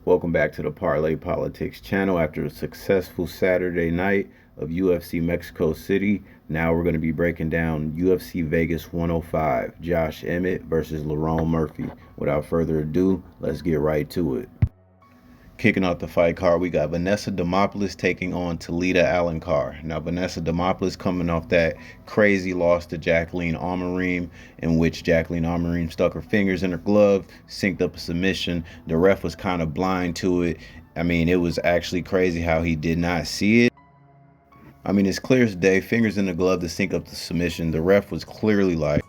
Welcome back to the Parlay Politics channel. After a successful Saturday night of UFC Mexico City, now we're going to be breaking down UFC Vegas 105, Josh Emmett versus Lerone Murphy. Without further ado, let's get right to it. Kicking off the fight card, we got Vanessa Demopoulos taking on Talita Alencar. Now, Vanessa Demopoulos coming off that crazy loss to Jacqueline Amorim, in which Jacqueline Amorim stuck her fingers in her glove, synced up a submission. The ref was kind of blind to it. I mean, it was actually crazy how he did not see it. I mean, it's clear as day, fingers in the glove to sync up the submission. The ref was clearly like,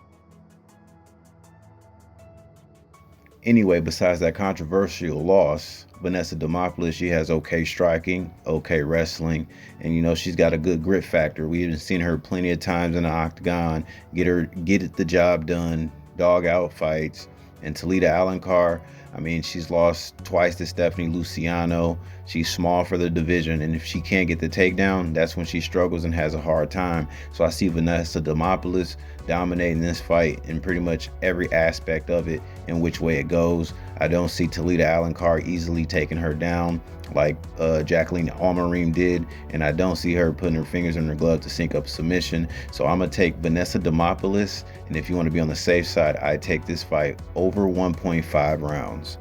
anyway, besides that controversial loss, Vanessa Demopoulos, she has okay striking, okay wrestling, and she's got a good grit factor. We've seen her plenty of times in the octagon, get the job done, dog out fights. And Talita Alencar, I mean, she's lost twice to Stephanie Luciano. She's small for the division, and if she can't get the takedown, that's when she struggles and has a hard time. So I see Vanessa Demopoulos dominating this fight in pretty much every aspect of it and which way it goes. I don't see Talita Alencar easily taking her down like Jacqueline Amorim did, and I don't see her putting her fingers in her glove to sync up submission. So I'm going to take Vanessa Demopoulos, and if you want to be on the safe side, I take this fight over 1.5 rounds.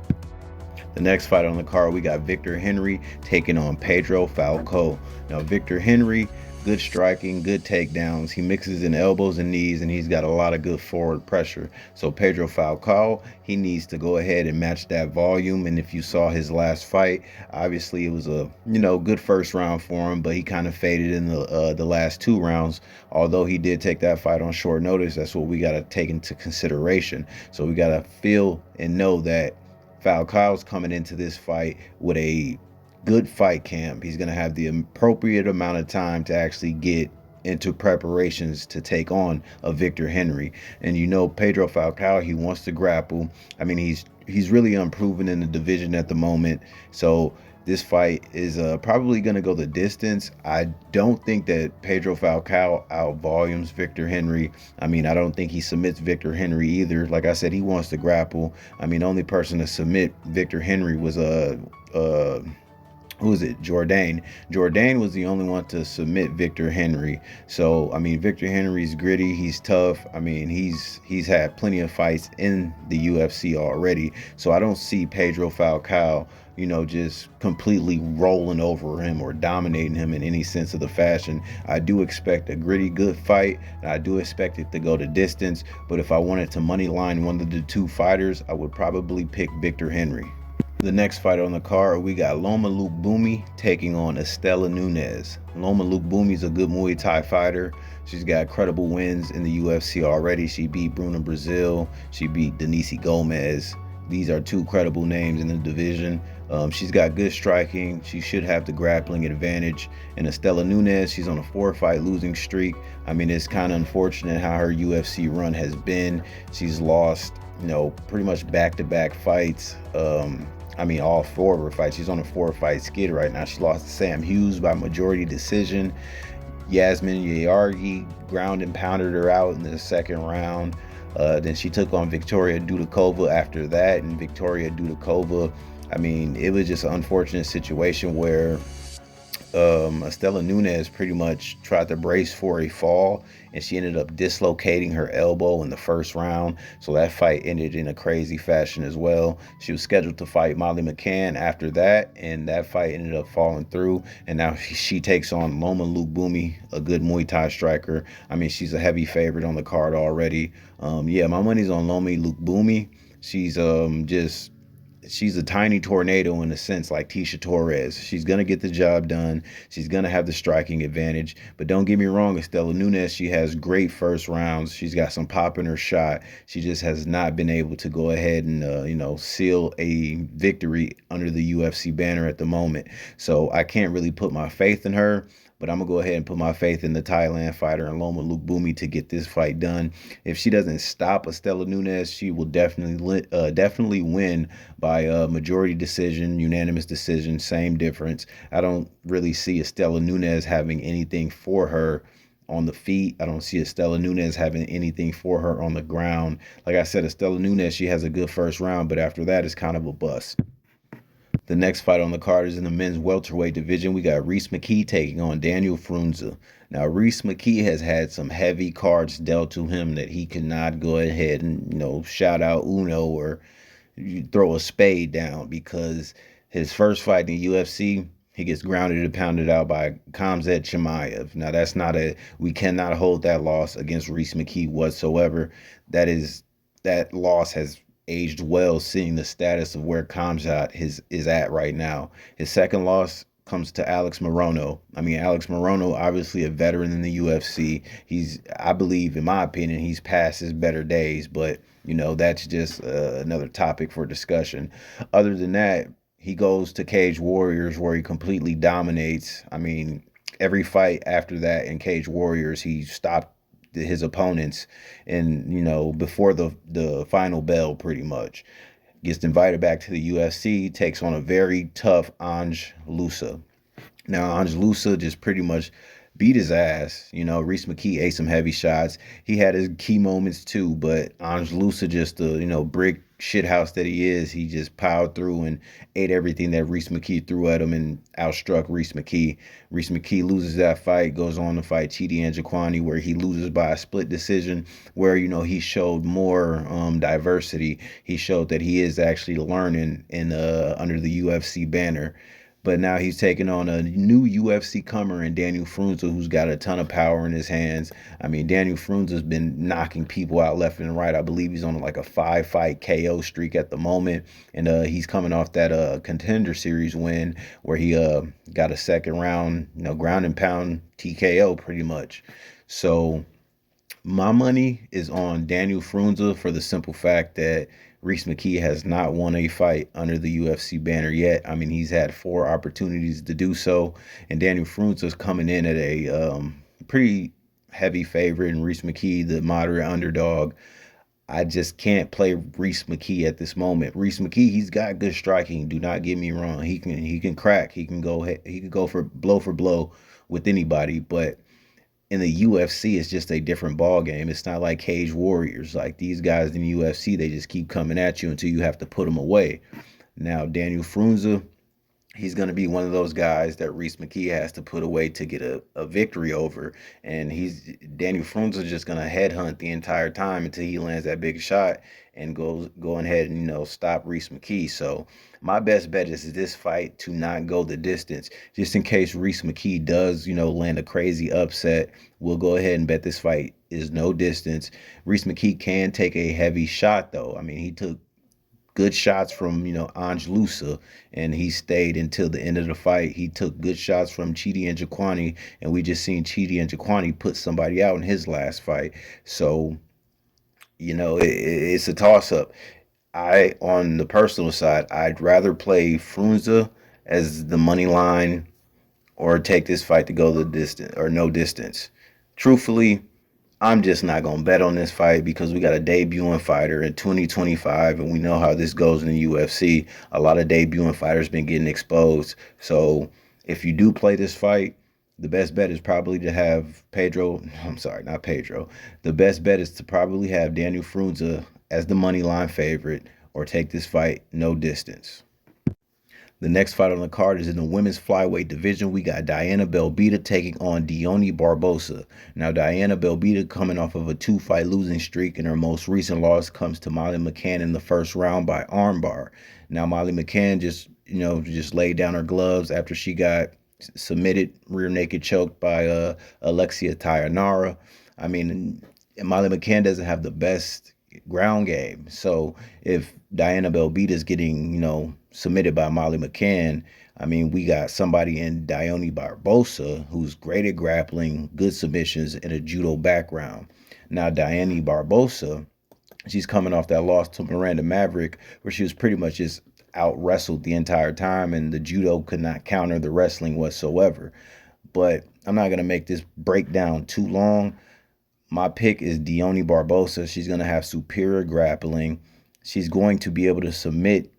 The next fight on the card, we got Victor Henry taking on Pedro Falcao. Now, Victor Henry, good striking, good takedowns. He mixes in elbows and knees, and he's got a lot of good forward pressure. So Pedro Falcao, he needs to go ahead and match that volume. And if you saw his last fight, obviously it was a good first round for him, but he kind of faded in the last two rounds. Although he did take that fight on short notice, that's what we got to take into consideration. So we got to feel and know that Falcao's coming into this fight with a good fight camp. He's going to have the appropriate amount of time to actually get into preparations to take on a Victor Henry. And Pedro Falcao, he wants to grapple. I mean, he's really unproven in the division at the moment. So this fight is probably going to go the distance. I don't think that Pedro Falcao out-volumes Victor Henry. I mean, I don't think he submits Victor Henry either. Like I said, he wants to grapple. I mean, the only person to submit Victor Henry was who is it? Jourdain. Jourdain was the only one to submit Victor Henry. So, I mean, Victor Henry's gritty. He's tough. I mean, he's had plenty of fights in the UFC already. So I don't see Pedro Falcao, just completely rolling over him or dominating him in any sense of the fashion. I do expect a gritty, good fight, and I do expect it to go the distance. But if I wanted to money line one of the two fighters, I would probably pick Victor Henry. The next fight on the card, we got Loma Lookboonmee taking on Estela Nunes. Loma Lookboonmee is a good Muay Thai fighter. She's got credible wins in the UFC already. She beat Bruna Brazil. She beat Denise Gomez. These are two credible names in the division. She's got good striking. She should have the grappling advantage. And Estela Nunes, she's on a 4-fight losing streak. I mean, it's kind of unfortunate how her UFC run has been. She's lost, pretty much back-to-back fights. I mean, all four of her fights. She's on a 4-fight skid right now. She lost to Sam Hughes by majority decision. Yasmin Yargi ground and pounded her out in the second round. Then she took on Victoria Dudakova after that. And Victoria Dudakova, I mean, it was just an unfortunate situation where Estela Nunes pretty much tried to brace for a fall, and she ended up dislocating her elbow in the first round. So that fight ended in a crazy fashion as well. She was scheduled to fight Molly McCann after that, and that fight ended up falling through. And now she takes on Loma Lookboonmee, a good Muay Thai striker. I mean, she's a heavy favorite on the card already. Yeah, my money's on Loma Lookboonmee. She's a tiny tornado in a sense, like Tisha Torres. She's going to get the job done. She's going to have the striking advantage. But don't get me wrong, Estela Nunes, she has great first rounds. She's got some pop in her shot. She just has not been able to go ahead and, seal a victory under the UFC banner at the moment. So I can't really put my faith in her. But I'm going to go ahead and put my faith in the Thailand fighter and Loma Lookboonmee to get this fight done. If she doesn't stop Estela Nunes, she will definitely win by majority decision, unanimous decision, same difference. I don't really see Estela Nunes having anything for her on the feet. I don't see Estela Nunes having anything for her on the ground. Like I said, Estela Nunes, she has a good first round, but after that, it's kind of a bust. The next fight on the card is in the men's welterweight division. We got Reese McKee taking on Daniel Frunze. Now, Reese McKee has had some heavy cards dealt to him that he cannot go ahead and, shout out Uno or you throw a spade down, because his first fight in the UFC, he gets grounded and pounded out by Khamzat Chimaev. Now, we cannot hold that loss against Reese McKee whatsoever. That loss has aged well, seeing the status of where Khamzat is at right now. His second loss comes to Alex Morono. I mean, Alex Morono, obviously a veteran in the UFC. I believe, in my opinion, he's past his better days, but that's just another topic for discussion. Other than that, he goes to Cage Warriors where he completely dominates. I mean, every fight after that in Cage Warriors, he stopped his opponents, and before the final bell, pretty much. Gets invited back to the UFC, takes on a very tough Ange Lusa. Now, Ange Lusa just pretty much beat his ass. Reese McKee ate some heavy shots. He had his key moments too, but Ange Lusa, just the, brick shithouse that he is, he just plowed through and ate everything that Reese McKee threw at him and outstruck Reese McKee. Reese McKee loses that fight, goes on to fight Chidi Njokuani, where he loses by a split decision, where, he showed more diversity. He showed that he is actually learning under the UFC banner. But now he's taking on a new UFC comer in Daniel Frunze, who's got a ton of power in his hands. I mean, Daniel Frunze has been knocking people out left and right. I believe he's on like a 5-fight KO streak at the moment. And he's coming off that Contender Series win where he got a second round, ground and pound TKO pretty much. So my money is on Daniel Frunze for the simple fact that Reese McKee has not won a fight under the UFC banner yet. I mean, he's had 4 opportunities to do so, and Daniel Frunze is coming in at a pretty heavy favorite, and Reese McKee, the moderate underdog. I just can't play Reese McKee at this moment. Reese McKee, he's got good striking. Do not get me wrong. He can crack. He can go for blow with anybody, but in the UFC, it's just a different ball game. It's not like Cage Warriors. Like, these guys in the UFC, they just keep coming at you until you have to put them away. Now, Daniel Frunze, he's going to be one of those guys that Reese McKee has to put away to get a victory over. And Daniel Frunze is just going to headhunt the entire time until he lands that big shot and going ahead and, stop Reese McKee. So my best bet is this fight to not go the distance. Just in case Reese McKee does, land a crazy upset, we'll go ahead and bet this fight is no distance. Reese McKee can take a heavy shot, though. I mean, he took good shots from, Ange Lusa, and he stayed until the end of the fight. He took good shots from Chidi Njokuani, and we just seen Chidi Njokuani put somebody out in his last fight. So, it's a toss-up. On the personal side, I'd rather play Frunze as the money line or take this fight to go the distance or no distance. Truthfully, I'm just not going to bet on this fight because we got a debuting fighter in 2025, and we know how this goes in the UFC. A lot of debuting fighters been getting exposed. So if you do play this fight, the best bet is probably to have not Pedro. The best bet is to probably have Daniel Frunze as the money line favorite or take this fight no distance. The next fight on the card is in the women's flyweight division. We got Diana Belbita taking on Deone Barbosa. Now, Diana Belbita coming off of a 2-fight losing streak, and her most recent loss comes to Molly McCann in the first round by armbar. Now, Molly McCann just laid down her gloves after she got submitted, rear naked choked by Alexia Tayanara. I mean, Molly McCann doesn't have the best ground game. So if Diana Belbita is getting, submitted by Molly McCann, I mean, we got somebody in Deone Barbosa who's great at grappling, good submissions, and a judo background. Now, Deone Barbosa, she's coming off that loss to Miranda Maverick, where she was pretty much just out wrestled the entire time, and the judo could not counter the wrestling whatsoever. But I'm not going to make this breakdown too long. My pick is Deone Barbosa. She's going to have superior grappling. She's going to be able to submit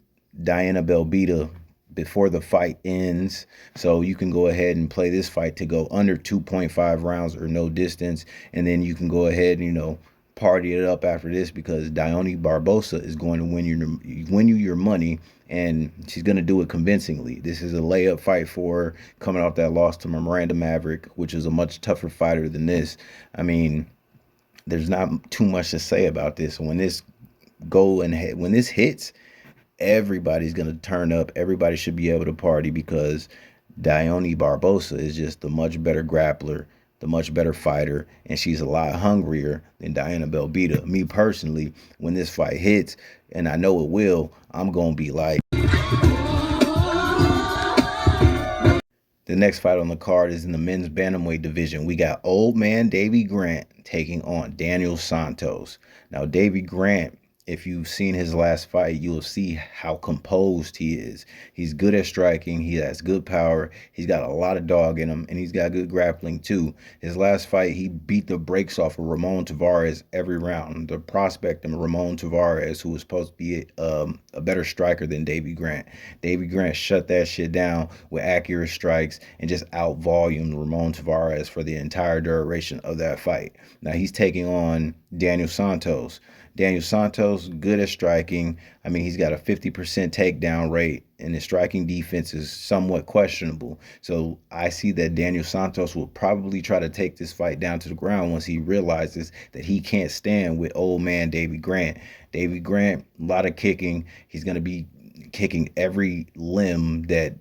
Diana Belbita before the fight ends. So you can go ahead and play this fight to go under 2.5 rounds or no distance. And then you can go ahead and, party it up after this, because Deone Barbosa is going to win you your money and she's going to do it convincingly. This is a layup fight for her, coming off that loss to Miranda Maverick, which is a much tougher fighter than this. I mean, there's not too much to say about this. When this hits, everybody's gonna turn up. Everybody should be able to party because Dione Barbosa is just the much better grappler, the much better fighter, and she's a lot hungrier than Diana Belbita. Me personally, when this fight hits, and I know it will, I'm gonna be like. The next fight on the card is in the men's bantamweight division. We got old man Davy Grant taking on Daniel Santos. Now, Davy Grant, if you've seen his last fight, you'll see how composed he is. He's good at striking. He has good power. He's got a lot of dog in him, and he's got good grappling too. His last fight, he beat the brakes off of Ramon Tavares every round. The prospect of Ramon Tavares, who was supposed to be a better striker than Davy Grant. Davy Grant shut that shit down with accurate strikes and just out volumed Ramon Tavares for the entire duration of that fight. Now he's taking on Daniel Santos. Daniel Santos, good at striking. I mean, he's got a 50% takedown rate, and his striking defense is somewhat questionable. So I see that Daniel Santos will probably try to take this fight down to the ground once he realizes that he can't stand with old man Davy Grant. Davy Grant, a lot of kicking. He's going to be kicking every limb that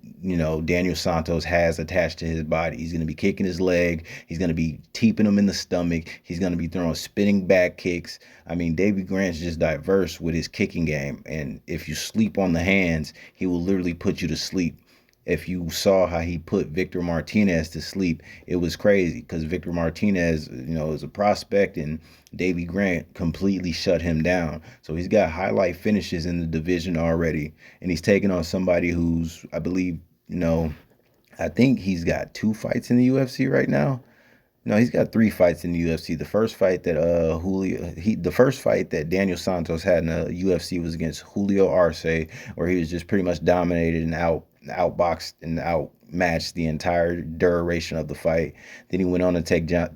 Daniel Santos has attached to his body. He's going to be kicking his leg. He's going to be teeping him in the stomach. He's going to be throwing spinning back kicks. I mean, Davy Grant's just diverse with his kicking game, and if you sleep on the hands, he will literally put you to sleep. If you saw how he put Victor Martinez to sleep, it was crazy because Victor Martinez, is a prospect, and Davy Grant completely shut him down. So he's got highlight finishes in the division already, and he's taking on somebody who's, I believe, I think he's got 2 fights in the UFC right now. No, he's got 3 fights in the UFC. The first fight that Daniel Santos had in the UFC was against Julio Arce, where he was just pretty much dominated and outboxed and outmatched the entire duration of the fight. Then he went on to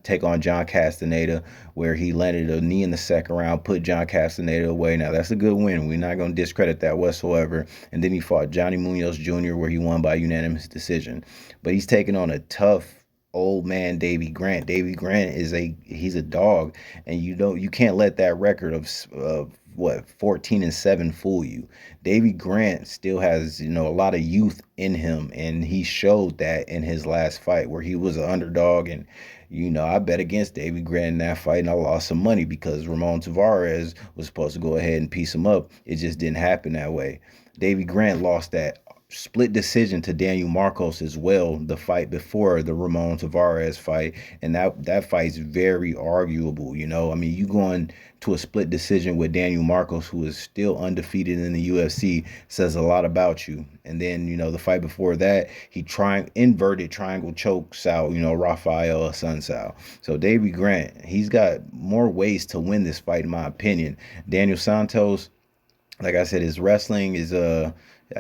take on John Castaneda, where he landed a knee in the second round, put John Castaneda away. Now that's a good win. We're not going to discredit that whatsoever. And then he fought Johnny Munoz Jr., where he won by unanimous decision. But he's taking on a tough old man Davy Grant. Davy Grant he's a dog, and you can't let that record of what 14-7 fool you. Davy Grant still has a lot of youth in him, and he showed that in his last fight where he was an underdog. And I bet against Davy Grant in that fight, and I lost some money because Ramon Tavares was supposed to go ahead and piece him up. It just didn't happen that way. Davy Grant lost that split decision to Daniel Marcos as well, the fight before the Ramon Tavares fight, and that fight's very arguable. I mean, you going to a split decision with Daniel Marcos, who is still undefeated in the UFC, says a lot about you. And then the fight before that, he inverted triangle chokes out Rafael Sunsao. So Davy Grant, he's got more ways to win this fight in my opinion. Daniel Santos, like I said, his wrestling is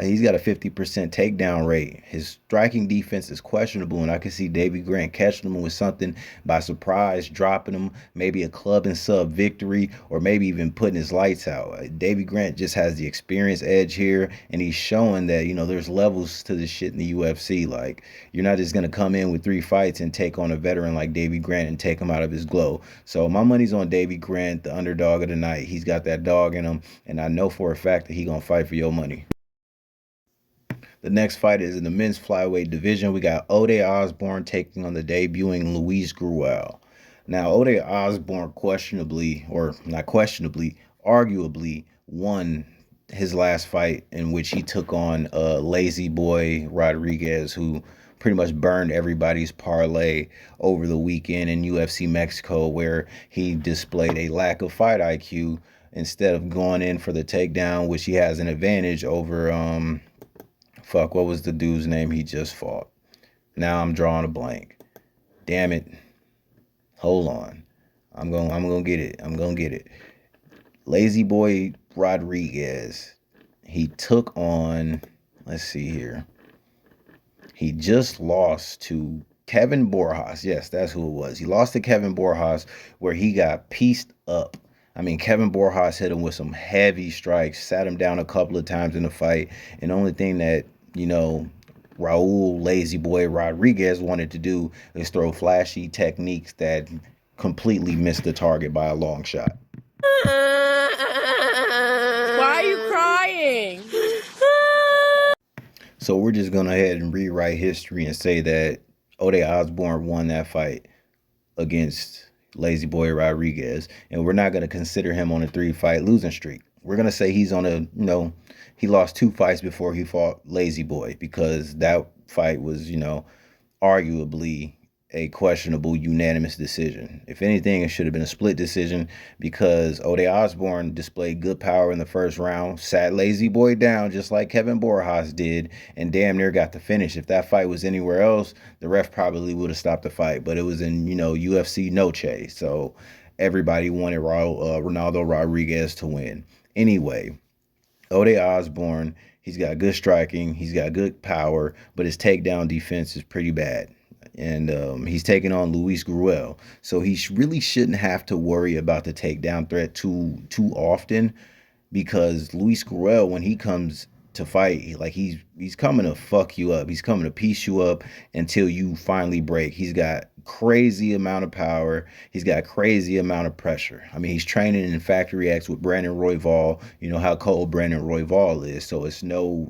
he's got a 50% takedown rate. His striking defense is questionable, and I can see Davy Grant catching him with something by surprise, dropping him, maybe a club and sub victory, or maybe even putting his lights out. Davy Grant just has the experience edge here, and he's showing that there's levels to this shit in the UFC. Like, you're not just gonna come in with 3 fights and take on a veteran like Davy Grant and take him out of his glow. So my money's on Davy Grant, the underdog of the night. He's got that dog in him, and I know for a fact that he's gonna fight for your money. The next fight is in the men's flyweight division. We got Ode Osborne taking on the debuting Luis Gruel. Now, Ode Osborne questionably, or not questionably, arguably won his last fight, in which he took on Lazy Boy Rodriguez, who pretty much burned everybody's parlay over the weekend in UFC Mexico, where he displayed a lack of fight IQ instead of going in for the takedown, which he has an advantage over what was the dude's name he just fought? Now I'm drawing a blank. Damn it. Hold on. I'm gonna get it. I'm gonna get it. Lazy Boy Rodriguez. He took on, let's see here. He just lost to Kevin Borjas. Yes, that's who it was. He lost to Kevin Borjas, where he got pieced up. I mean, Kevin Borjas hit him with some heavy strikes, sat him down a couple of times in the fight, and the only thing that you know Raul Lazy Boy Rodriguez wanted to do is throw flashy techniques that completely missed the target by a long shot. Why are you crying? So we're just gonna ahead and rewrite history and say that Ode Osborne won that fight against Lazy Boy Rodriguez, and we're not going to consider him on a 3 fight losing streak. We're going to say he's on he lost 2 fights before he fought Lazy Boy because that fight was, arguably a questionable unanimous decision. If anything, it should have been a split decision because Ode Osborne displayed good power in the first round, sat Lazy Boy down just like Kevin Borjas did, and damn near got the finish. If that fight was anywhere else, the ref probably would have stopped the fight, but it was in, UFC Noche, so everybody wanted Ronaldo Rodriguez to win. Anyway, Ode Osborne, he's got good striking, he's got good power, but his takedown defense is pretty bad. And he's taking on Luis Gruel, so he really shouldn't have to worry about the takedown threat too often because Luis Guerrero, when he comes to fight, like he's coming to fuck you up. He's coming to piece you up until you finally break. He's got crazy amount of power. He's got crazy amount of pressure. I mean, he's training in Factory X with Brandon Royval. You know how cold Brandon Royval is, so it's no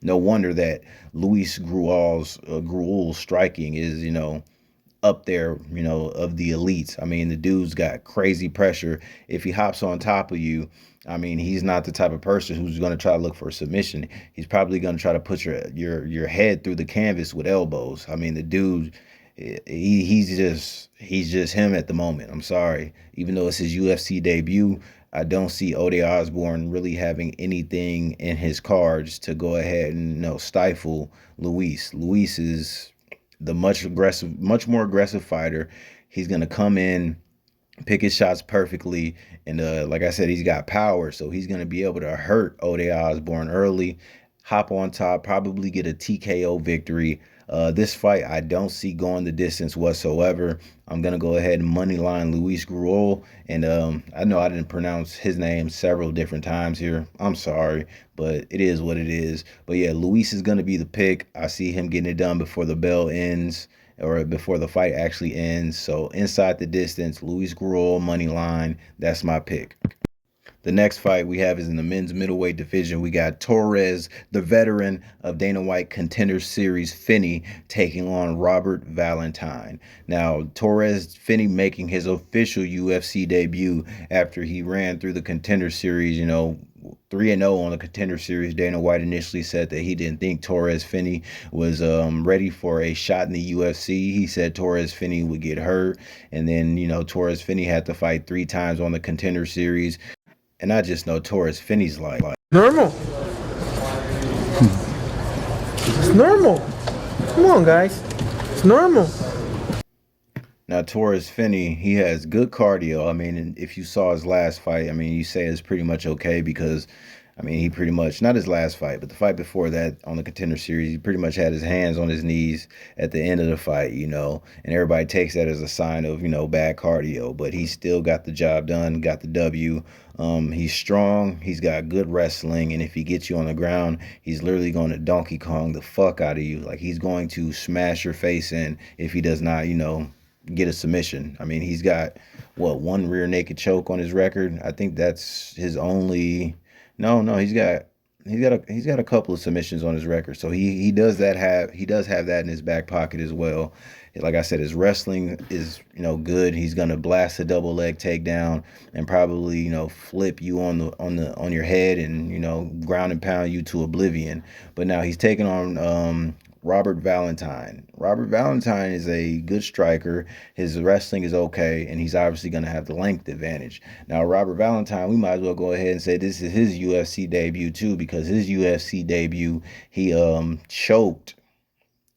wonder that Gruel's striking is up there, of the elites. I mean, the dude's got crazy pressure. If he hops on top of you, I mean, he's not the type of person who's going to try to look for a submission. He's probably going to try to put your head through the canvas with elbows. I mean, the dude, he's just him at the moment. I'm sorry. Even though it's his UFC debut, I don't see Ode Osborne really having anything in his cards to go ahead and stifle Luis. Luis is the much more aggressive fighter. He's gonna come in, pick his shots perfectly, and like I said, he's got power, so he's gonna be able to hurt Ode Osborne early, hop on top, probably get a TKO victory. This fight I don't see going the distance whatsoever. I'm gonna go ahead and money line Luis Gruel, and I know I didn't pronounce his name several different times here. I'm sorry, but it is what it is. But yeah, Luis is gonna be the pick. I see him getting it done before the bell ends or before the fight actually ends. So inside the distance, Luis Gruel money line. That's my pick. The next fight we have is in the men's middleweight division. We got Torres, the veteran of Dana White Contender Series, Finney, taking on Robert Valentine. Now, Torres Finney making his official UFC debut after he ran through the Contender Series, 3-0 on the Contender Series. Dana White initially said that he didn't think Torres Finney was ready for a shot in the UFC. He said Torres Finney would get hurt, and then Torres Finney had to fight 3 times on the Contender Series. And I just know Torres Finney's like normal. It's normal. Come on, guys. It's normal. Now Torres Finney, he has good cardio. I mean, if you saw his last fight, I mean, you say it's pretty much okay because, I mean, he pretty much, not his last fight, but the fight before that on the Contender Series, he pretty much had his hands on his knees at the end of the fight, and everybody takes that as a sign of, bad cardio, but he still got the job done, got the W. He's strong, he's got good wrestling, and if he gets you on the ground, he's literally going to Donkey Kong the fuck out of you. Like, he's going to smash your face in if he does not, get a submission. I mean, he's got one rear naked choke on his record. I think that's his only. No, he's got a couple of submissions on his record. So he does have that in his back pocket as well. Like I said, his wrestling is good. He's gonna blast a double leg takedown and probably flip you on your head and ground and pound you to oblivion. But now he's taking on Robert Valentine. Robert Valentine is a good striker. His wrestling is okay, and he's obviously going to have the length advantage. Now, Robert Valentine, we might as well go ahead and say this is his UFC debut too, because his UFC debut, he choked.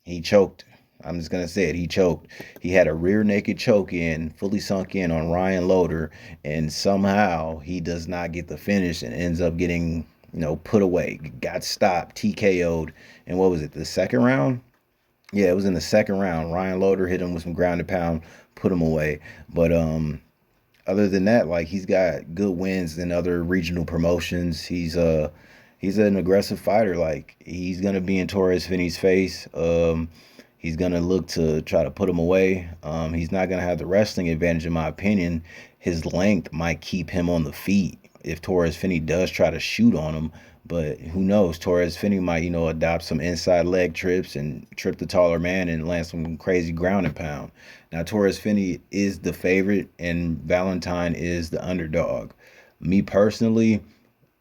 He choked. I'm just gonna say it. He choked. He had a rear naked choke in, fully sunk in on Ryan Loder, and somehow he does not get the finish and ends up getting put away, got stopped, TKO'd. And what was it, the second round? Yeah, it was in the second round. Ryan Loder hit him with some ground and pound, put him away. But other than that, like he's got good wins in other regional promotions. He's an aggressive fighter. Like he's gonna be in Torres Finney's face. He's gonna look to try to put him away. He's not gonna have the wrestling advantage, in my opinion. His length might keep him on the feet if Torres Finney does try to shoot on him. But who knows? Torres Finney might, adopt some inside leg trips and trip the taller man and land some crazy ground and pound. Now, Torres Finney is the favorite and Valentine is the underdog. Me personally,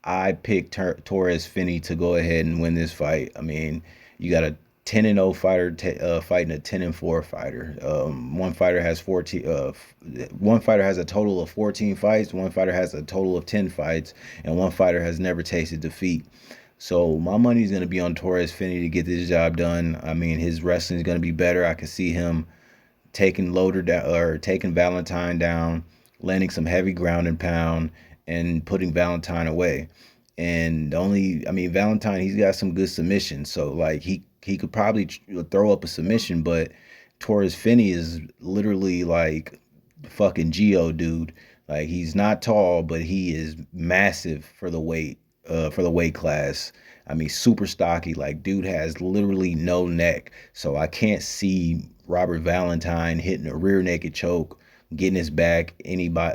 I picked Torres Finney to go ahead and win this fight. I mean, you got a 10-0 fighter fighting a 10-4 fighter. One fighter has 14. One fighter has a total of 14 fights. One fighter has a total of 10 fights, and one fighter has never tasted defeat. So my money is going to be on Torres Finney to get this job done. I mean, his wrestling is going to be better. I can see him taking Loader down or taking Valentine down, landing some heavy ground and pound, and putting Valentine away. And only, I mean, Valentine, he's got some good submissions, so like he could probably throw up a submission, but Torres Finney is literally like fucking Geo dude. Like he's not tall, but he is massive for the weight class. I mean, super stocky. Like dude has literally no neck, so I can't see Robert Valentine hitting a rear naked choke, getting his back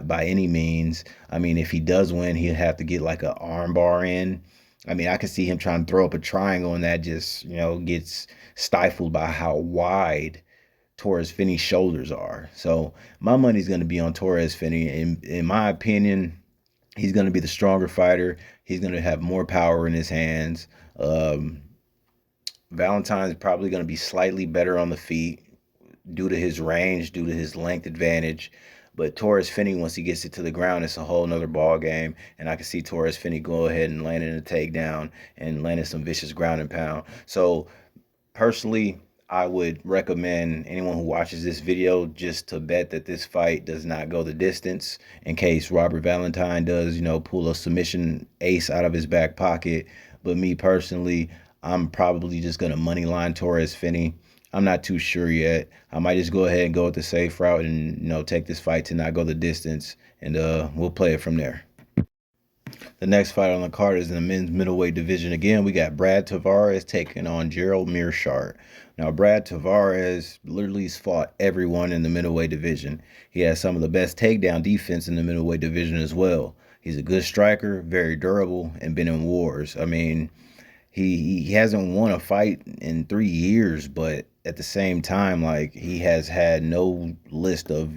by any means. I mean, if he does win, he'll have to get like an arm bar in. I mean, I could see him trying to throw up a triangle, and that just gets stifled by how wide Torres Finney's shoulders are. So my money's going to be on Torres Finney. In my opinion, he's going to be the stronger fighter. He's going to have more power in his hands. Um, Valentine's probably going to be slightly better on the feet due to his range, due to his length advantage. But Torres Finney, once he gets it to the ground, it's a whole nother ball game. And I can see Torres Finney go ahead and land in a takedown and landing some vicious ground and pound. So personally, I would recommend anyone who watches this video just to bet that this fight does not go the distance in case Robert Valentine does, pull a submission ace out of his back pocket. But me personally, I'm probably just going to money line Torres Finney. I'm not too sure yet. I might just go ahead and go with the safe route and, take this fight to not go the distance, and we'll play it from there. The next fight on the card is in the men's middleweight division. Again, we got Brad Tavares taking on Gerald Mearshart. Now, Brad Tavares literally has fought everyone in the middleweight division. He has some of the best takedown defense in the middleweight division as well. He's a good striker, very durable, and been in wars. I mean, he hasn't won a fight in 3 years, but at the same time, like he has had no list of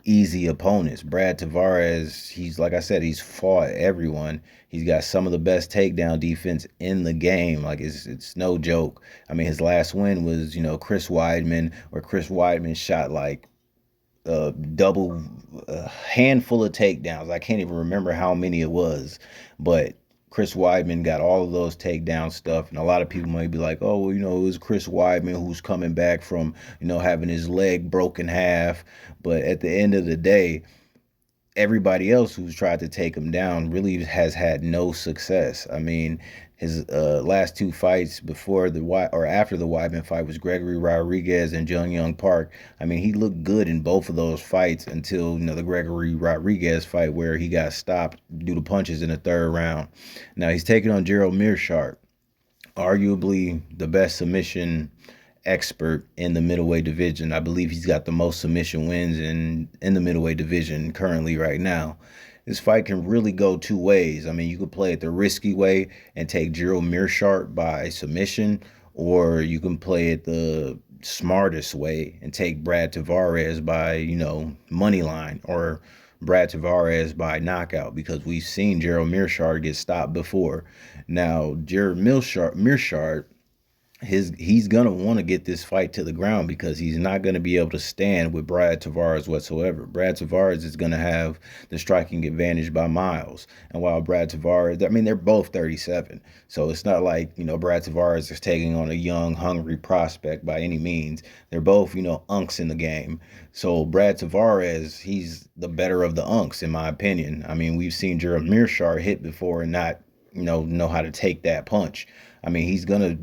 easy opponents. Brad Tavares, he's like I said, he's fought everyone. He's got some of the best takedown defense in the game. Like it's no joke. I mean, his last win was Chris Weidman, where Chris Weidman shot like double handful of takedowns. I can't even remember how many it was, but Chris Weidman got all of those takedown stuff, and a lot of people might be like, "Oh, well, it was Chris Weidman who's coming back from, having his leg broken half." But at the end of the day, everybody else who's tried to take him down really has had no success. I mean, his last two fights before or after the Weidman fight was Gregory Rodriguez and Jung Young Park. I mean, he looked good in both of those fights until the Gregory Rodriguez fight where he got stopped due to punches in the third round. Now he's taking on Gerald Mearshart, arguably the best submission expert in the middleweight division. I believe he's got the most submission wins in the middleweight division currently right now. This fight can really go two ways. I mean, you could play it the risky way and take Gerald Mearshart by submission, or you can play it the smartest way and take Brad Tavares by, money line, or Brad Tavares by knockout, because we've seen Gerald Mearshart get stopped before. Now, Gerald Mearshart he's gonna want to get this fight to the ground because he's not gonna be able to stand with Brad Tavares whatsoever. Brad Tavares is gonna have the striking advantage by miles, and while Brad Tavares, I mean, they're both 37, so it's not like Brad Tavares is taking on a young, hungry prospect by any means. They're both unks in the game. So Brad Tavares, he's the better of the unks in my opinion. I mean, we've seen Gerald Mearshart hit before and not know how to take that punch. I mean, he's gonna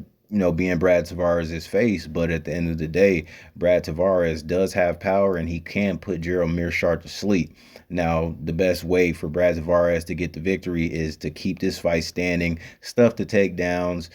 being Brad Tavares' face. But at the end of the day, Brad Tavares does have power and he can put Gerald Meerschaert to sleep. Now, the best way for Brad Tavares to get the victory is to keep this fight standing, stuff the takedowns,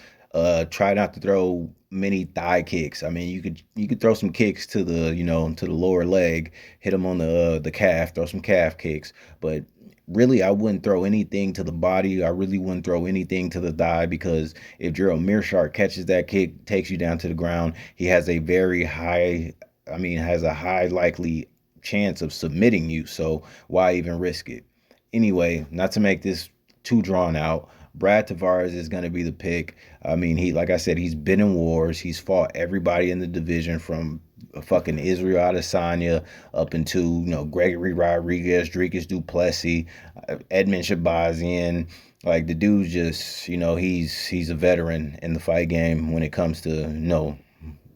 try not to throw many thigh kicks. I mean, you could throw some kicks to the to the lower leg, hit him on the calf, throw some calf kicks, but really I wouldn't throw anything to the body. I really wouldn't throw anything to the thigh because if Gerald Meerschaert catches that kick, takes you down to the ground, he has a very high, I mean, has a high likely chance of submitting you. So why even risk it? Anyway, not to make this too drawn out, Brad Tavares is going to be the pick. I mean, like I said, he's been in wars. He's fought everybody in the division from fucking Israel Adesanya up into Gregory Rodriguez, Dricus Duplessis, Edmund Shabazian. Like the dude's just he's a veteran in the fight game when it comes to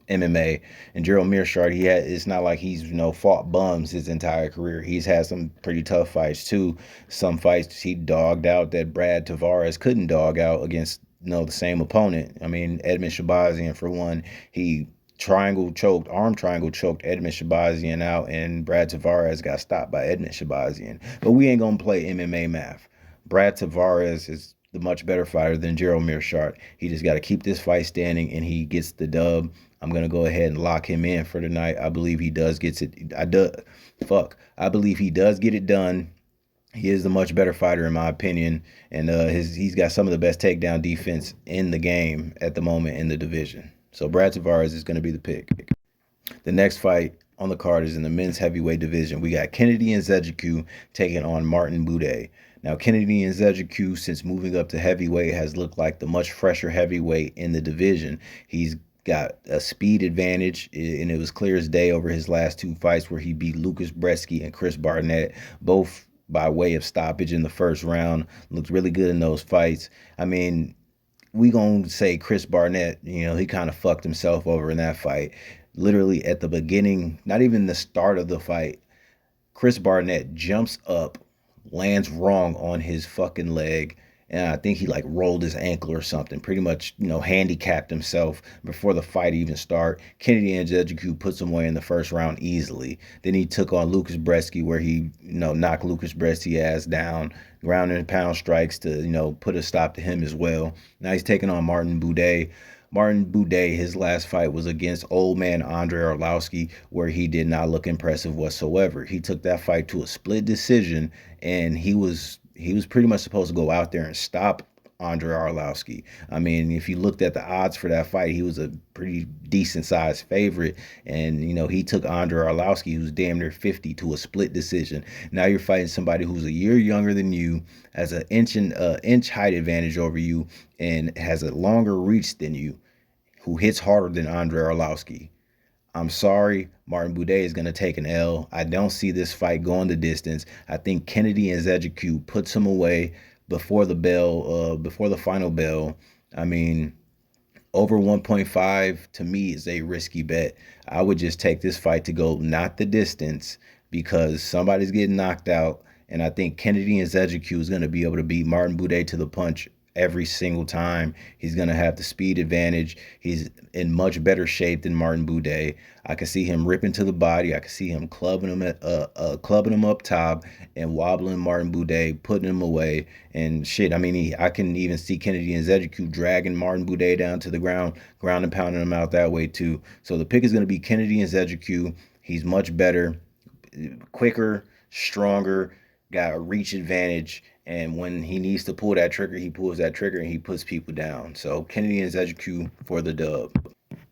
MMA. And Gerald Meerschaert, it's not like he's fought bums his entire career. He's had some pretty tough fights too. Some fights he dogged out that Brad Tavares couldn't dog out against the same opponent. I mean, Edmund Shabazian for one, he arm triangle choked Edmund Shabazian out, and Brad Tavares got stopped by Edmund Shabazian. But we ain't gonna play MMA math. Brad Tavares is the much better fighter than Gerald Meerschaert. He just got to keep this fight standing, and he gets the dub. I'm gonna go ahead and lock him in for tonight. I believe he does gets it. I believe he does get it done. He is the much better fighter in my opinion, and he's got some of the best takedown defense in the game at the moment in the division. So Brad Tavares is going to be the pick. The next fight on the card is in the men's heavyweight division. We got Kennedy Nzechukwu taking on Martin Buday. Now, Kennedy Nzechukwu, since moving up to heavyweight, has looked like the much fresher heavyweight in the division. He's got a speed advantage, and it was clear as day over his last two fights where he beat Lucas Brzeski and Chris Barnett, both by way of stoppage in the first round. Looked really good in those fights. I mean, we gonna say Chris Barnett, he kind of fucked himself over in that fight. Literally at the beginning, not even the start of the fight, Chris Barnett jumps up, lands wrong on his fucking leg, and I think he like rolled his ankle or something. Pretty much, handicapped himself before the fight even start. Kennedy Nzechukwu puts him away in the first round easily. Then he took on Lucas Brzeski, where he, knocked Lucas Brzeski ass down, ground and pound strikes to, put a stop to him as well. Now he's taking on Martin Buday. Martin Buday, his last fight was against old man Andre Arlovski, where he did not look impressive whatsoever. He took that fight to a split decision, and he was pretty much supposed to go out there and stop Andre Arlovski. I mean, if you looked at the odds for that fight, he was a pretty decent sized favorite. And, he took Andre Arlovski, who's damn near 50, to a split decision. Now you're fighting somebody who's a year younger than you, has an inch height advantage over you, and has a longer reach than you, who hits harder than Andre Arlovski. I'm sorry, Martin Buday is going to take an L. I don't see this fight going the distance. I think Kennedy Nzechukwu puts him away before the final bell. I mean, over 1.5 to me is a risky bet. I would just take this fight to go not the distance because somebody's getting knocked out, and I think Kennedy Nzechukwu is going to be able to beat Martin Buday to the punch every single time. He's going to have the speed advantage. He's in much better shape than Martin Buday. I can see him ripping to the body. I can see him clubbing him up top and wobbling Martin Buday, putting him away and shit. I mean, I can even see Kennedy Nzechukwu dragging Martin Buday down to the ground and pounding him out that way too. So the pick is going to be Kennedy Nzechukwu. He's much better, quicker, stronger, got a reach advantage, and when he needs to pull that trigger, he pulls that trigger and he puts people down. So Kennedy Nzechukwu for the dub.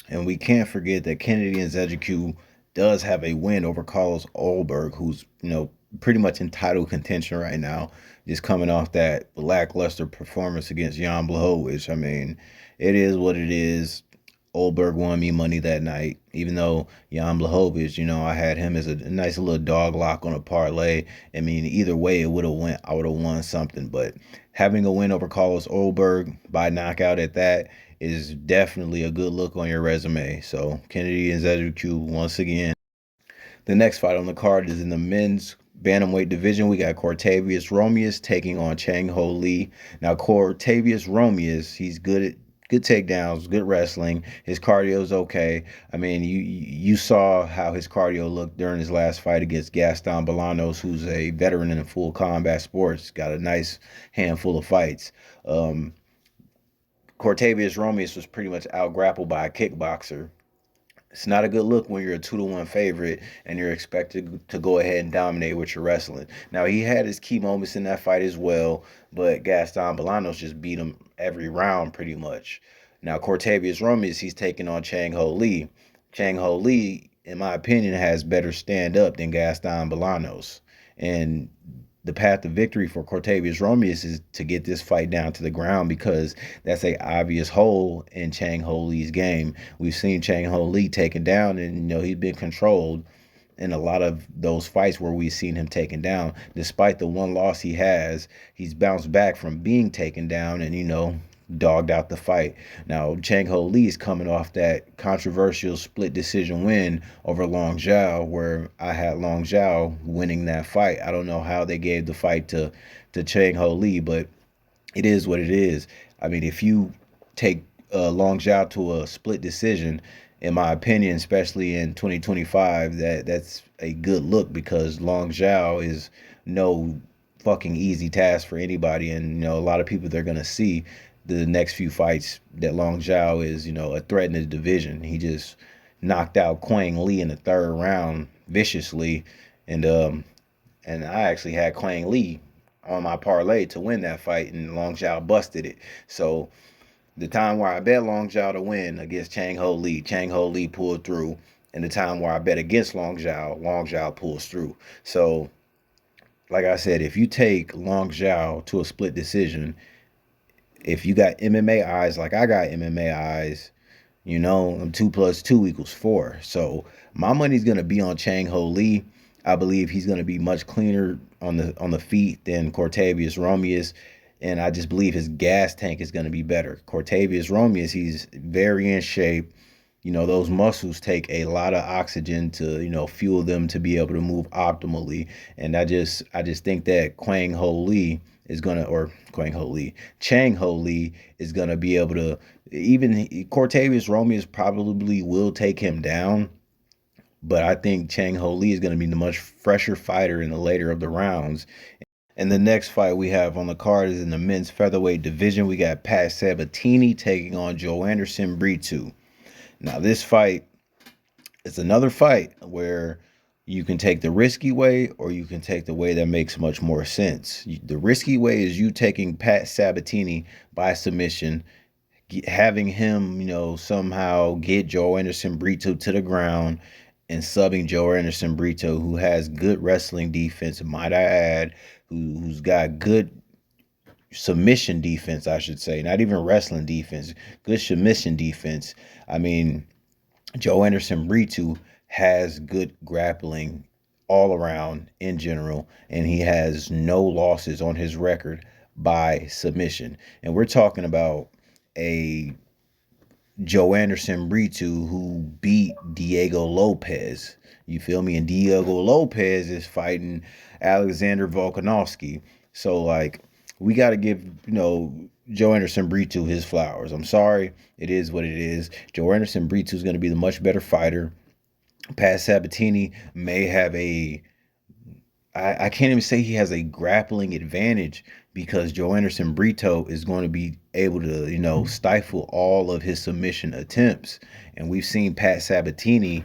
And we can't forget that Kennedy Nzechukwu does have a win over Carlos Ulberg, who's, pretty much in title contention right now, just coming off that lackluster performance against Jan Blachowicz. I mean, it is what it is. Ulberg won me money that night, even though Jan Blachowicz, I had him as a nice little dog lock on a parlay. I mean, either way, I would have won something. But having a win over Carlos Ulberg by knockout at that is definitely a good look on your resume. So Kennedy Nzechukwu once again. The next fight on the card is in the men's bantamweight division. We got Cortavius Romeus taking on Chang Ho Lee. Now, Cortavius Romeus, he's good at good takedowns, good wrestling. His cardio's okay. I mean, you saw how his cardio looked during his last fight against Gaston Bolanos, who's a veteran in full combat sports. Got a nice handful of fights. Um, Cortavius Romeus was pretty much out grappled by a kickboxer. It's not a good look when you're a 2-1 favorite and you're expected to go ahead and dominate with your wrestling. Now he had his key moments in that fight as well, but Gaston Bolanos just beat him every round pretty much. Now Cortavius Romeus, he's taking on Chang Ho Lee. Chang Ho Lee, in my opinion, has better stand up than Gaston Bolanos. And the path to victory for Cortavius Romeus is to get this fight down to the ground because that's a obvious hole in Chang Ho Lee's game. We've seen Chang Ho Lee taken down, and he's been controlled in a lot of those fights where we've seen him taken down. Despite the one loss he has, he's bounced back from being taken down and dogged out the fight. Now Chang Ho Lee is coming off that controversial split decision win over Long Zhao, where I had Long Zhao winning that fight. I don't know how they gave the fight to Chang Ho Lee, but it is what it is. I mean, if you take Long Zhao to a split decision, in my opinion, especially in 2025, that's a good look because Long Zhao is no fucking easy task for anybody, and a lot of people they're gonna see the next few fights that Long Zhao is a threat in the division. He just knocked out Quang Lee in the third round viciously, and I actually had Quang Lee on my parlay to win that fight, and Long Zhao busted it. So the time where I bet Long Zhao to win against Chang Ho Lee pulled through. And the time where I bet against Long Zhao pulls through. So, like I said, if you take Long Zhao to a split decision, if you got MMA eyes like I got MMA eyes, 2 plus 2 equals 4. So my money's gonna be on Chang Ho Lee. I believe he's gonna be much cleaner on the feet than Cortavius Romeus, and I just believe his gas tank is gonna be better. Cortavius Romeus, he's very in shape. Those muscles take a lot of oxygen to fuel them to be able to move optimally, and I just think that Quang Ho Lee is gonna or Quang Ho Lee Chang Ho Lee is gonna be able to, even Cortavius Romeus probably will take him down, but I think Chang Ho Lee is going to be the much fresher fighter in the later of the rounds. And the next fight we have on the card is in the men's featherweight division. We got Pat Sabatini taking on Joanderson Brito. Now this fight is another fight where you can take the risky way or you can take the way that makes much more sense. The risky way is you taking Pat Sabatini by submission, having him, somehow get Joanderson Brito to the ground and subbing Joanderson Brito, who has good wrestling defense, might I add, who's got good submission defense, I should say, not even wrestling defense, good submission defense. I mean, Joanderson Brito has good grappling all around in general, and he has no losses on his record by submission. And we're talking about a Joanderson Brito who beat Diego Lopez. You feel me? And Diego Lopez is fighting Alexander Volkanovski. So like we got to give, Joanderson Brito his flowers. I'm sorry. It is what it is. Joanderson Brito is going to be the much better fighter. Pat Sabatini may have I can't even say he has a grappling advantage because Joanderson Brito is going to be able to, stifle all of his submission attempts. And we've seen Pat Sabatini,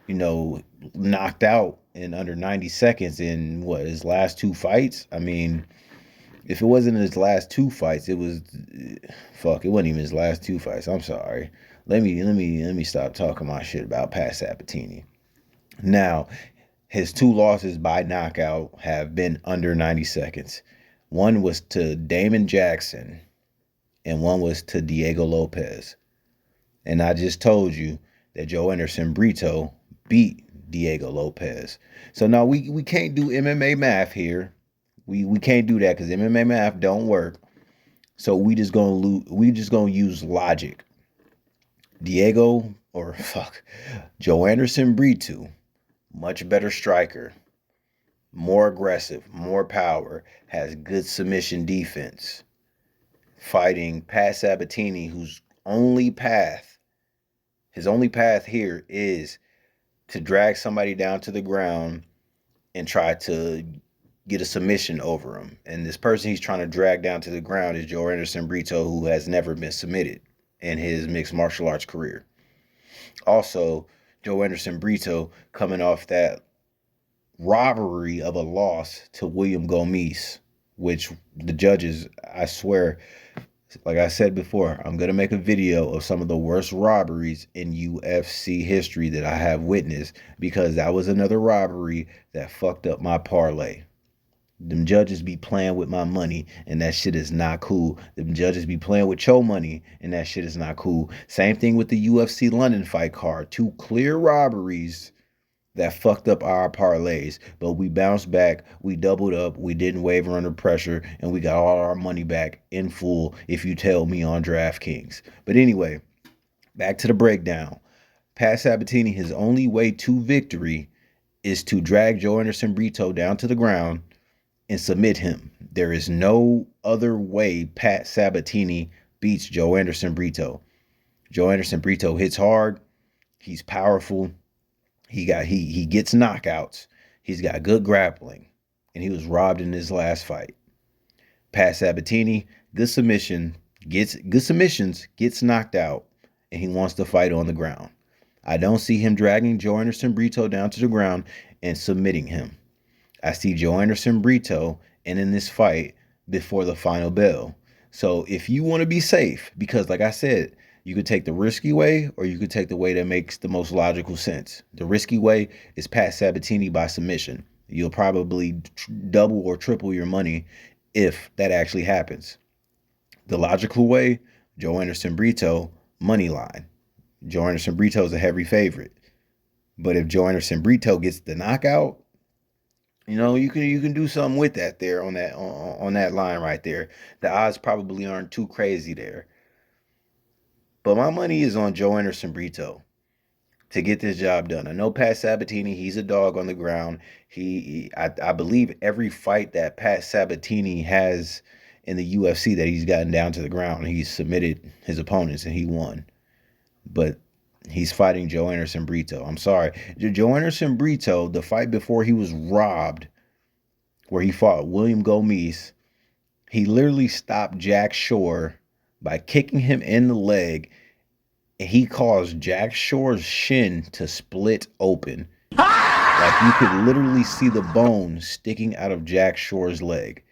knocked out in under 90 seconds in his last 2 fights. I mean, if it wasn't his last 2 fights, it wasn't even his last 2 fights. I'm sorry. Let me stop talking my shit about Pat Sabatini. Now, his 2 losses by knockout have been under 90 seconds. One was to Damon Jackson, and one was to Diego Lopez. And I just told you that Joanderson Brito beat Diego Lopez. So now we can't do MMA math here. We can't do that because MMA math don't work. So we just gonna use logic. Joanderson Brito, much better striker, more aggressive, more power, has good submission defense. Fighting Pat Sabatini, who's his only path here is to drag somebody down to the ground and try to get a submission over him. And this person he's trying to drag down to the ground is Joe Anderson Brito, who has never been submitted in his mixed martial arts career. Also, Joe Anderson Brito coming off that robbery of a loss to William Gomis, which the judges, I swear, like I said before, I'm going to make a video of some of the worst robberies in UFC history that I have witnessed, because that was another robbery that fucked up my parlay. Them judges be playing with my money, and that shit is not cool. Them judges be playing with your money, and that shit is not cool. Same thing with the UFC London fight card. Two clear robberies that fucked up our parlays, but we bounced back, we doubled up, we didn't waver under pressure, and we got all our money back in full, if you tell me, on DraftKings. But anyway, back to the breakdown. Pat Sabatini, his only way to victory is to drag Joe Anderson Brito down to the ground and submit him. There is no other way Pat Sabatini beats Joe Anderson Brito. Joe Anderson Brito hits hard, he's powerful, he gets knockouts, he's got good grappling, and he was robbed in his last fight. Pat Sabatini, good submissions, gets knocked out, and he wants to fight on the ground. I don't see him dragging Joe Anderson Brito down to the ground and submitting him. I see Joe Anderson Brito ending this fight before the final bell. So if you want to be safe, because like I said, you could take the risky way, or you could take the way that makes the most logical sense. The risky way is Pat Sabatini by submission. You'll probably double or triple your money if that actually happens. The logical way, Joe Anderson Brito, money line. Joe Anderson Brito is a heavy favorite. But if Joe Anderson Brito gets the knockout, you can do something with that there on that line right there. The odds probably aren't too crazy there. But my money is on Joe Anderson Brito to get this job done. I know Pat Sabatini, he's a dog on the ground. I believe every fight that Pat Sabatini has in the UFC that he's gotten down to the ground, he's submitted his opponents and he won. But he's fighting Joe Anderson Brito. I'm sorry. Joe Anderson Brito, the fight before he was robbed, where he fought William Gomis, he literally stopped Jack Shore by kicking him in the leg, and he caused Jack Shore's shin to split open. Like, you could literally see the bone sticking out of Jack Shore's leg.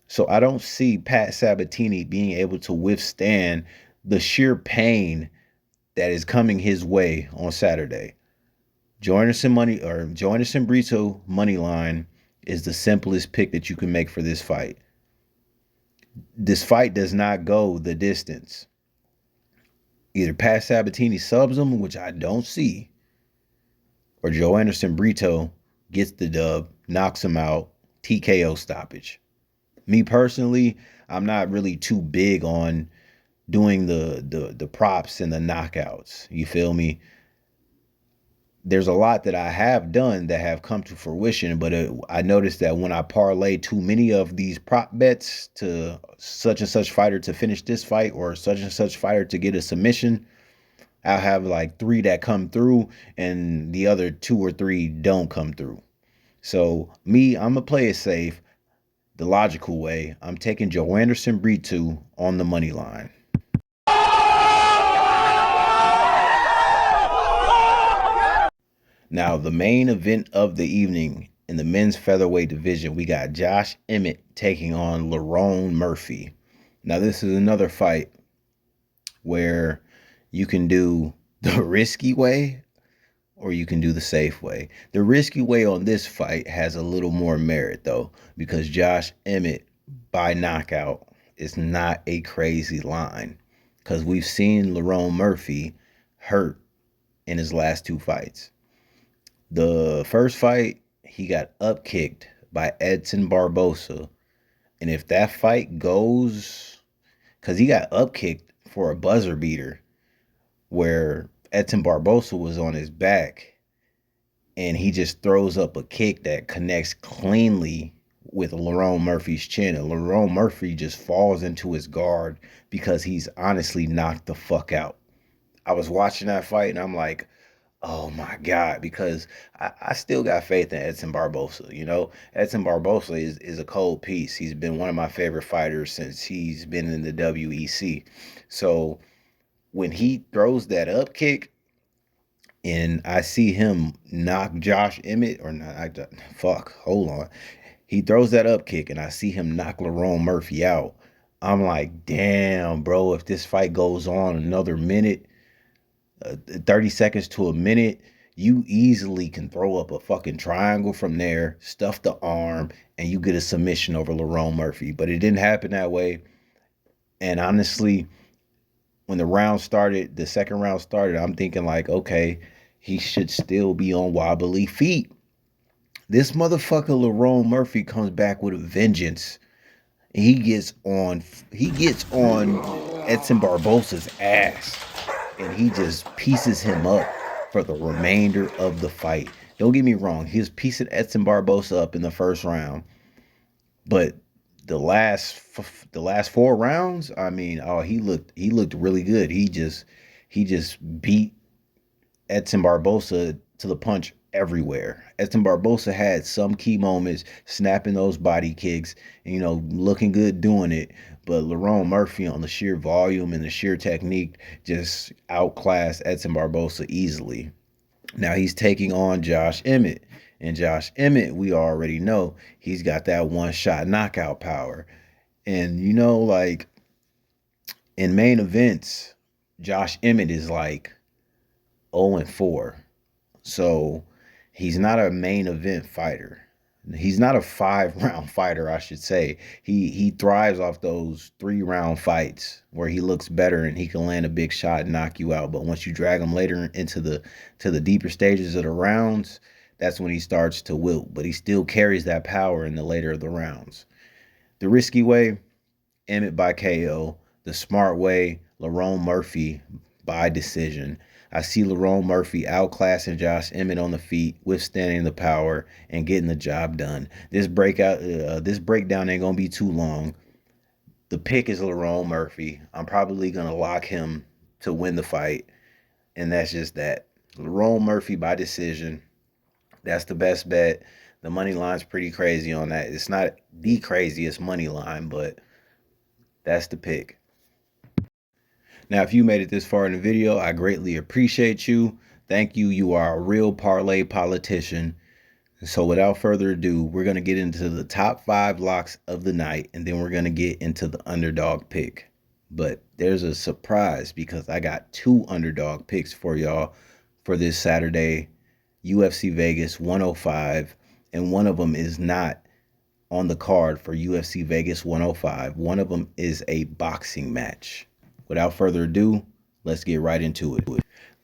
So I don't see Pat Sabatini being able to withstand the sheer pain that is coming his way on Saturday. Joe Anderson Brito money line is the simplest pick that you can make for this fight. This fight does not go the distance. Either Pat Sabatini subs him, which I don't see, or Joe Anderson Brito gets the dub, knocks him out, TKO stoppage. Me personally, I'm not really too big on doing the props and the knockouts. You feel me? There's a lot that I have done that have come to fruition, but I noticed that when I parlay too many of these prop bets to such and such fighter to finish this fight, or such and such fighter to get a submission, I'll have like 3 that come through and the other 2 or 3 don't come through. So me, I'm gonna play it safe, the logical way. I'm taking Joe Anderson Brito on the money line. Now, the main event of the evening in the men's featherweight division, we got Josh Emmett taking on Lerone Murphy. Now, this is another fight where you can do the risky way or you can do the safe way. The risky way on this fight has a little more merit, though, because Josh Emmett by knockout is not a crazy line, because we've seen Lerone Murphy hurt in his last 2 fights. The first fight, he got upkicked by Edson Barbosa. And if that fight goes, because he got upkicked for a buzzer beater where Edson Barbosa was on his back, and he just throws up a kick that connects cleanly with Lerone Murphy's chin, and Lerone Murphy just falls into his guard because he's honestly knocked the fuck out. I was watching that fight and I'm like, oh my God, because I still got faith in Edson Barbosa. You know, Edson Barbosa is a cold piece. He's been one of my favorite fighters since he's been in the WEC. So when he throws that up kick and I see him knock Josh Emmett, or not, hold on. He throws that up kick and I see him knock Lerone Murphy out. I'm like, damn, bro, if this fight goes on another minute, 30 seconds to a minute, you easily can throw up a fucking triangle from there, stuff the arm, and you get a submission over Lerone Murphy. But it didn't happen that way. And honestly, when the second round started, I'm thinking like, okay, he should still be on wobbly feet. This motherfucker Lerone Murphy comes back with a vengeance. He gets on Edson Barbosa's ass, and he just pieces him up for the remainder of the fight. Don't get me wrong, he was piecing Edson Barbosa up in the first round, but the last 4 rounds, I mean, oh, he looked really good. He just beat Edson Barbosa to the punch everywhere. Edson Barbosa had some key moments, snapping those body kicks, and, you know, looking good doing it. But Lerone Murphy, on the sheer volume and the sheer technique, just outclassed Edson Barbosa easily. Now he's taking on Josh Emmett. And Josh Emmett, we already know, he's got that one-shot knockout power. And, you know, like, in main events, Josh Emmett is like 0-4. So he's not a main event fighter. He's not a 5-round fighter, I should say. He thrives off those 3-round fights where he looks better and he can land a big shot and knock you out. But once you drag him later into the deeper stages of the rounds, that's when he starts to wilt. But he still carries that power in the later of the rounds. The risky way, Emmett by KO. The smart way, Lerone Murphy by decision. I see Lerone Murphy outclassing Josh Emmett on the feet, withstanding the power, and getting the job done. This breakdown ain't gonna be too long. The pick is Lerone Murphy. I'm probably gonna lock him to win the fight, and that's just that. Lerone Murphy by decision. That's the best bet. The money line's pretty crazy on that. It's not the craziest money line, but that's the pick. Now, if you made it this far in the video, I greatly appreciate you. Thank you. You are a real parlay politician. So without further ado, we're going to get into the top 5 locks of the night, and then we're going to get into the underdog pick. But there's a surprise because I got 2 underdog picks for y'all for this Saturday, UFC Vegas 105, and one of them is not on the card for UFC Vegas 105. One of them is a boxing match. Without further ado, let's get right into it.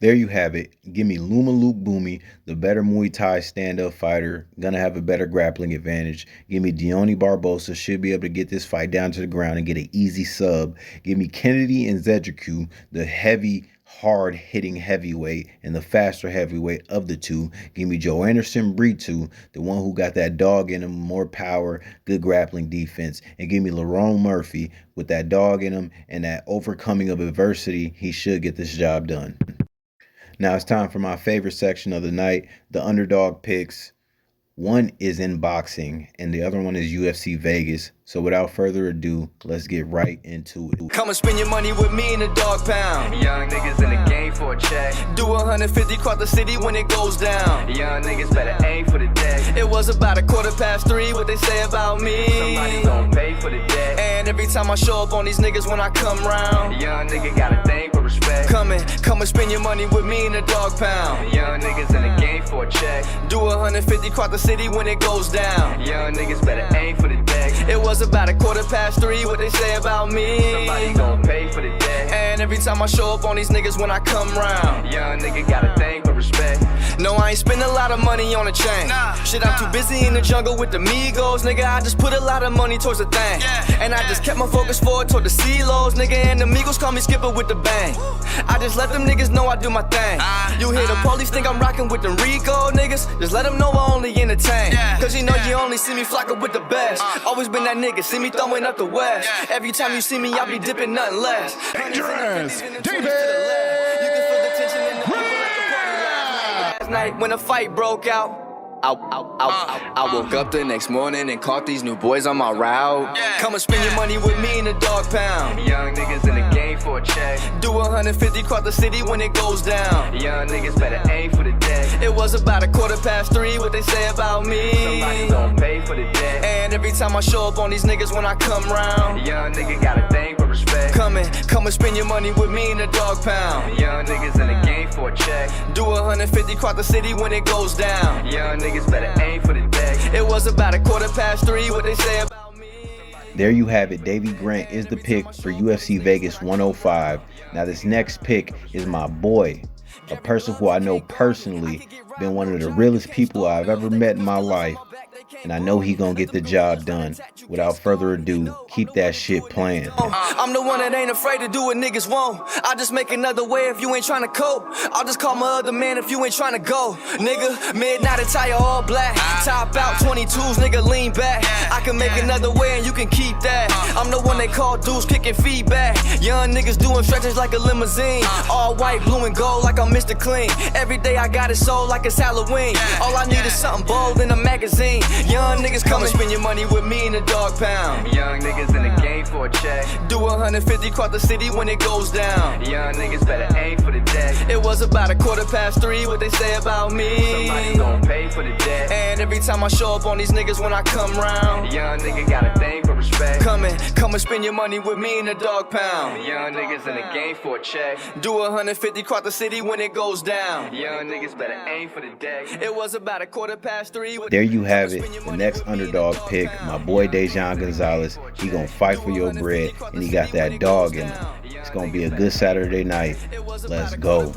There you have it. Give me Luma Luke Boomy, the better Muay Thai stand-up fighter, gonna have a better grappling advantage. Give me Deone Barbosa, should be able to get this fight down to the ground and get an easy sub. Give me Kennedy and Zedriku, the heavy, hard-hitting heavyweight and the faster heavyweight of the two. Give me Joe Anderson Brito, the one who got that dog in him, more power, good grappling defense. And give me Lerone Murphy with that dog in him and that overcoming of adversity. He should get this job done. Now it's time for my favorite section of the night, the underdog picks. One is in boxing and the other one is UFC Vegas. So without further ado, let's get right into it. Come and spend your money with me in the dog pound. Young niggas in the game for a check. Do 150 across the city when it goes down. Young niggas better aim for the deck. It was about 3:15, what they say about me. Somebody gon' pay for the debt. And every time I show up on these niggas when I come round, young nigga got a thing for respect. Come and spend your money with me in the dog pound. Young niggas in the game for a check. Do 150 across the city when it goes down. Young niggas better aim for the deck. It was about 3:15, what they say about me. Somebody gon' pay for the debt. And every time I show up on these niggas when I come round, young Young nigga got a thing for respect. No, I ain't spend a lot of money on a chain. Shit, I'm too busy in the jungle with the Migos, nigga. I just put a lot of money towards the thing. And I just kept my focus forward toward the CeeLos, nigga. And the Migos call me Skipper with the bang. I just let them niggas know I do my thing. You hear the police think I'm rocking with them Rico niggas? Just let them know I only entertain. Cause you know you only see me flocking with the best. Always been that nigga, see me throwing up the west. Every time you see me, I be dipping nothing less. Dangerous David. Last night when a fight broke out, I woke up the next morning and caught these new boys on my route. Come and spend your money with me in the dog pound. Young niggas in the game for a check. Do 150 across the city when it goes down. Young niggas better aim for the deck. It was about 3:15, what they say about me. Somebody gon' pay for the debt. And every time I show up on these niggas when I come round, young nigga got a thing for respect. Come and spend your money with me in the dog pound. Young niggas in the game for a check. Do 150 across the city when it goes down. Young niggas better aim for the deck. It was about 3:15, what they say about me. There you have it. Davey Grant is the pick for UFC Vegas 105. Now this next pick is my boy, a person who I know personally, been one of the realest people I've ever met in my life. And I know he gonna get the job done. Without further ado, keep that shit playing. I'm the one that ain't afraid to do what niggas won't. I just make another way if you ain't trying to cope. I'll just call my other man if you ain't trying to go. Nigga, midnight attire all black. Top out 22s, nigga lean back. I can make another way and you can keep that. I'm the one they call dudes kicking feedback. Young niggas doing stretches like a limousine. All white, blue and gold like I'm Mr. Clean. Every day I got it sold like it's Halloween. All I need is something bold in a magazine. Young niggas come and spend your money with me in the dog pound. Young niggas in the game for a check. Do 150 across the city when it goes down. Young niggas better aim for the deck. It was about 3:15, what they say about me. Somebody gon' pay for the debt. And every time I show up on these niggas when I come round, young nigga got a thing for respect. Come and spend your money with me in the dog pound. Young niggas in the game for a check. Do 150 across the city when it goes down. Young niggas better aim for the deck. It was about 3:15. There you have it. The next underdog pick, my boy Dejan Gonzalez. He gonna fight for your bread, and he got that dog in him. It's gonna be a good Saturday night. Let's go.